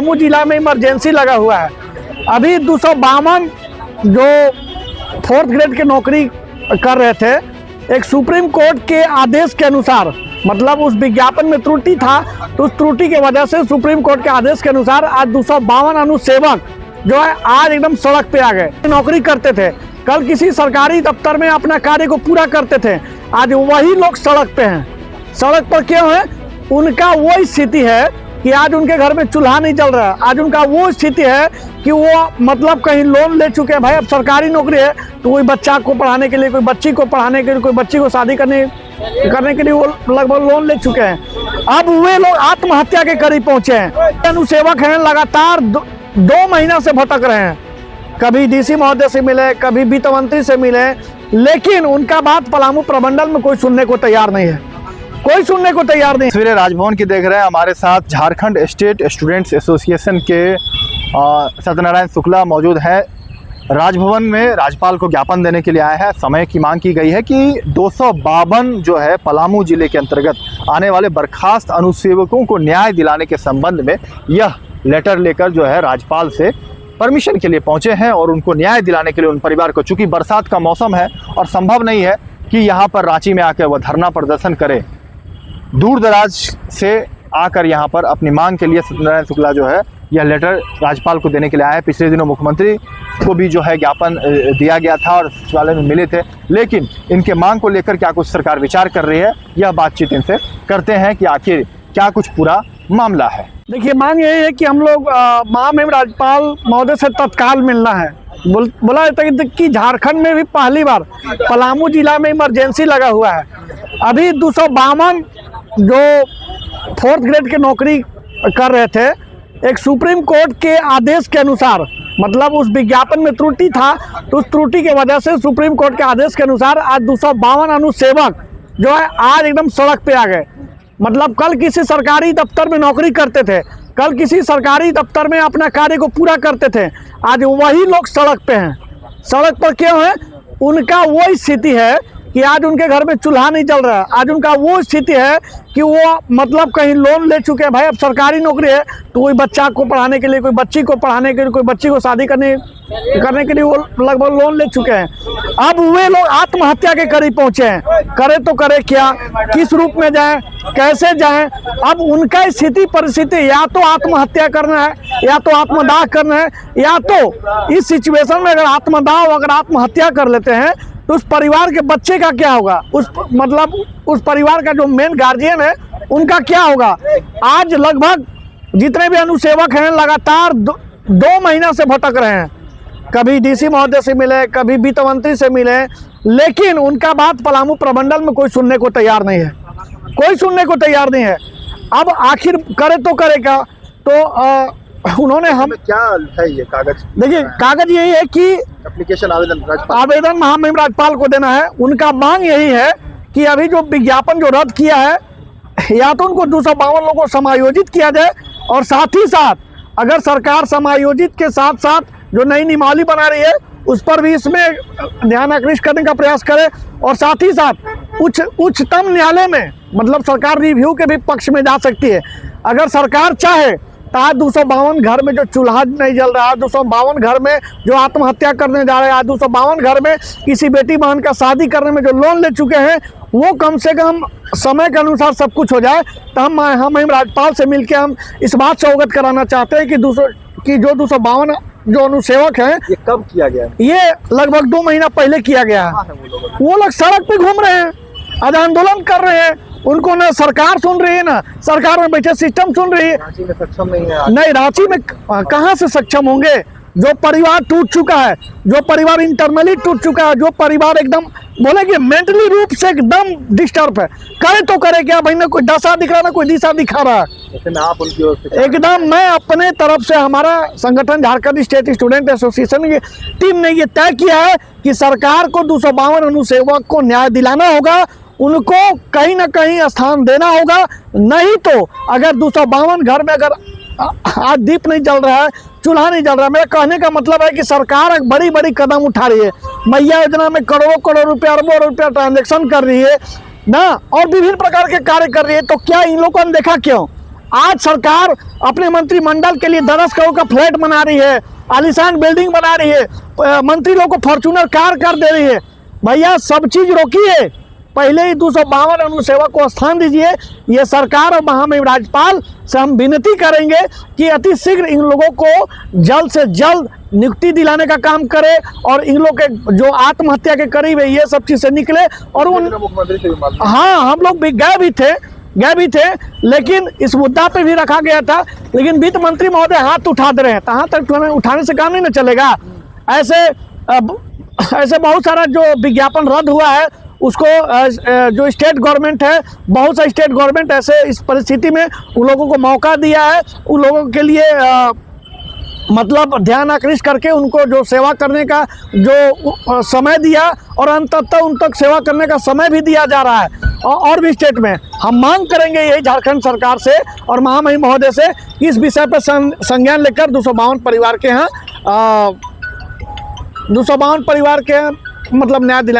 पलामू जिला में इमरजेंसी लगा हुआ है। अभी 252 जो 4th ग्रेड की नौकरी कर रहे थे, एक सुप्रीम कोर्ट के आदेश के अनुसार, मतलब उस विज्ञापन में त्रुटि था, तो उस त्रुटि की वजह से सुप्रीम कोर्ट के आदेश के अनुसार आज 252 अनुसेवक जो है आज एकदम सड़क पे आ गए। नौकरी करते थे, कल किसी सरकारी दफ्तर में अपना कार्य को पूरा करते थे, आज वही लोग सड़क पे हैं। सड़क पर क्यों है? उनका वो स्थिति है कि आज उनके घर में चूल्हा नहीं जल रहा। आज उनका वो स्थिति है कि वो मतलब कहीं लोन ले चुके हैं। भाई अब सरकारी नौकरी है तो कोई बच्चा को पढ़ाने के लिए, कोई बच्ची को पढ़ाने के लिए, कोई बच्ची को शादी करने के लिए वो लगभग लोन ले चुके हैं। अब वे लोग आत्महत्या के करीब पहुंचे हैं। अनुसेवक हैं, लगातार 2 महीना से भटक रहे हैं। कभी डीसी महोदय से मिले, कभी वित्त मंत्री से मिले, लेकिन उनका बात पलामू प्रमंडल में कोई सुनने को तैयार नहीं है। कोई सुनने को तैयार नहीं। तस्वीरें राजभवन की देख रहे हैं। हमारे साथ झारखंड स्टेट स्टूडेंट्स एसोसिएशन के सत्यनारायण शुक्ला मौजूद है। राजभवन में राज्यपाल को ज्ञापन देने के लिए आए हैं। समय की मांग की गई है कि 252 जो है पलामू जिले के अंतर्गत आने वाले बर्खास्त अनुसेवकों को न्याय दिलाने के संबंध में यह लेटर लेकर जो है राज्यपाल से परमिशन के लिए पहुंचे हैं और उनको न्याय दिलाने के लिए उन परिवार को, चूँकि बरसात का मौसम है और संभव नहीं है कि यहाँ पर रांची में आकर वह धरना प्रदर्शन करे, दूर दराज से आकर यहाँ पर अपनी मांग के लिए सत्यनारायण शुक्ला जो है यह लेटर राज्यपाल को देने के लिए आए हैं। पिछले दिनों मुख्यमंत्री को भी जो है ज्ञापन दिया गया था और सचिवालय में मिले थे, लेकिन इनके मांग को लेकर क्या कुछ सरकार विचार कर रही है, यह बातचीत इनसे करते हैं कि आखिर क्या कुछ पूरा मामला है। देखिए, मांग यही है कि हम लोग महामहिम राज्यपाल महोदय से तत्काल मिलना है। बोला जाता है कि झारखंड में भी पहली बार पलामू जिला में इमरजेंसी लगा हुआ है। अभी 252 जो 4th ग्रेड की नौकरी कर रहे थे, एक सुप्रीम कोर्ट के आदेश के अनुसार, मतलब उस विज्ञापन में त्रुटि था, तो उस त्रुटि की वजह से सुप्रीम कोर्ट के आदेश के अनुसार आज 252 अनुसेवक जो है आज एकदम सड़क पे आ गए। मतलब कल किसी सरकारी दफ्तर में नौकरी करते थे, कल किसी सरकारी दफ्तर में अपना कार्य को पूरा करते थे, आज वही लोग सड़क पे हैं। सड़क पर क्यों है? उनका वो स्थिति है कि आज उनके घर में चूल्हा नहीं जल रहा। आज उनका वो स्थिति है कि वो मतलब कहीं लोन ले चुके हैं। भाई अब सरकारी नौकरी है तो कोई बच्चा को पढ़ाने के लिए, कोई बच्ची को पढ़ाने के लिए, कोई बच्ची को शादी करने के लिए वो लगभग लोन ले चुके हैं। अब वे लोग आत्महत्या के करीब पहुंचे हैं। करे तो करे क्या, किस रूप में जाएं, कैसे जाएं? अब उनका स्थिति परिस्थिति या तो आत्महत्या करना है, या तो आत्मदाह करना है, या तो इस सिचुएशन में अगर आत्मदाह अगर आत्महत्या कर लेते हैं तो उस परिवार के बच्चे का क्या होगा? उस परिवार का जो मेन गार्जियन है उनका क्या होगा? आज लगभग जितने भी अनुसेवक हैं लगातार 2 महीना से भटक रहे हैं। कभी डीसी महोदय से मिले, कभी वित्त मंत्री से मिले, लेकिन उनका बात पलामू प्रमंडल में कोई सुनने को तैयार नहीं है। कोई सुनने को तैयार नहीं है। अब आखिर करे तो करेगा। तो उन्होंने हम क्या है ये कागज? देखिए, कागज यही है कि एप्लीकेशन आवेदन महामहिम राज्यपाल को देना है। उनका मांग यही है कि अभी जो विज्ञापन जो रद्द किया है, या तो उनको 252 लोगों को समायोजित किया जाए, और साथ ही साथ अगर सरकार समायोजित के साथ साथ जो नई नियमावली बना रही है उस पर भी इसमें ध्यान आकृष्ट करने का प्रयास करे, और साथ ही साथ उच्चतम न्यायालय में मतलब सरकार रिव्यू के भी पक्ष में जा सकती है। अगर सरकार चाहे तो आज 252 घर में जो चूल्हा नहीं जल रहा है, 252 घर में जो आत्महत्या करने जा रहे हैं, आज 252 घर में किसी बेटी बहन का शादी करने में जो लोन ले चुके हैं, वो कम से कम समय के अनुसार सब कुछ हो जाए। तो हम राज्यपाल से मिलकर हम इस बात से अवगत कराना चाहते हैं कि जो 252 जो अनुसेवक हैं, ये कब किया गया है? ये लगभग 2 महीना पहले किया गया है। वो लोग सड़क पे घूम रहे हैं, आज आंदोलन कर रहे हैं। उनको ना सरकार सुन रही है, ना सरकार में बैठे सिस्टम सुन रही है। रांची में सक्षम नहीं है। नहीं, रांची में कहाँ से सक्षम होंगे? जो परिवार टूट चुका है, जो परिवार इंटरनली टूट चुका है, जो परिवार एकदम बोले कि मेंटली रूप से एकदम डिस्टर्ब है, करे तो करे क्या? भाई ना कोई दशा दिख रहा, ना कोई दिशा दिखा रहा है। आप उनकी ओर से एकदम मैं अपने तरफ से, हमारा संगठन झारखंड स्टेट स्टूडेंट एसोसिएशन की टीम ने ये तय किया है कि सरकार को 252 अनुसेवक को न्याय दिलाना होगा, उनको कहीं ना कहीं स्थान देना होगा। नहीं तो अगर 252 घर में अगर आज दीप नहीं जल रहा है, चूल्हा नहीं जल रहा है, मेरा कहने का मतलब है कि सरकार एक बड़ी बड़ी कदम उठा रही है। मैया योजना में करोड़ों रुपया, अरबों रुपया ट्रांजेक्शन कर रही है ना, और विभिन्न प्रकार के कार्य कर रही है। तो क्या इन लोगों ने देखा क्यों? आज सरकार अपने मंत्रिमंडल के लिए 10 करोड़ का फ्लैट बना रही है, आलीशान बिल्डिंग बना रही है, मंत्री लोग को फॉर्चूनर कार कर दे रही है। भैया सब चीज रोकिए, पहले ही 252 अनुसेवक को स्थान दीजिए। ये सरकार और महामहिम राज्यपाल से हम विनती करेंगे कि अति शीघ्र इन लोगों को जल्द से जल्द नियुक्ति दिलाने का काम करे और इन लोग के जो आत्महत्या के करीब है ये सब चीज से निकले। और उन हाँ, हम लोग भी गए भी थे, लेकिन इस मुद्दा पे भी रखा गया था, लेकिन वित्त मंत्री महोदय हाथ उठा दे रहे हैं। कहाँ तक उठाने से काम नहीं ना चलेगा। ऐसे बहुत सारा जो विज्ञापन रद्द हुआ है उसको जो स्टेट गवर्नमेंट है, बहुत सा स्टेट गवर्नमेंट ऐसे इस परिस्थिति में उन लोगों को मौका दिया है, उन लोगों के लिए मतलब ध्यान आकृष्ट करके उनको जो सेवा करने का जो समय दिया और अंततः उन तक सेवा करने का समय भी दिया जा रहा है। और भी स्टेट में हम मांग करेंगे यही झारखंड सरकार से और महामहिम महोदय से इस विषय पर संज्ञान लेकर 252 परिवार के यहाँ 252 परिवार के मतलब न्याय दिलाएं।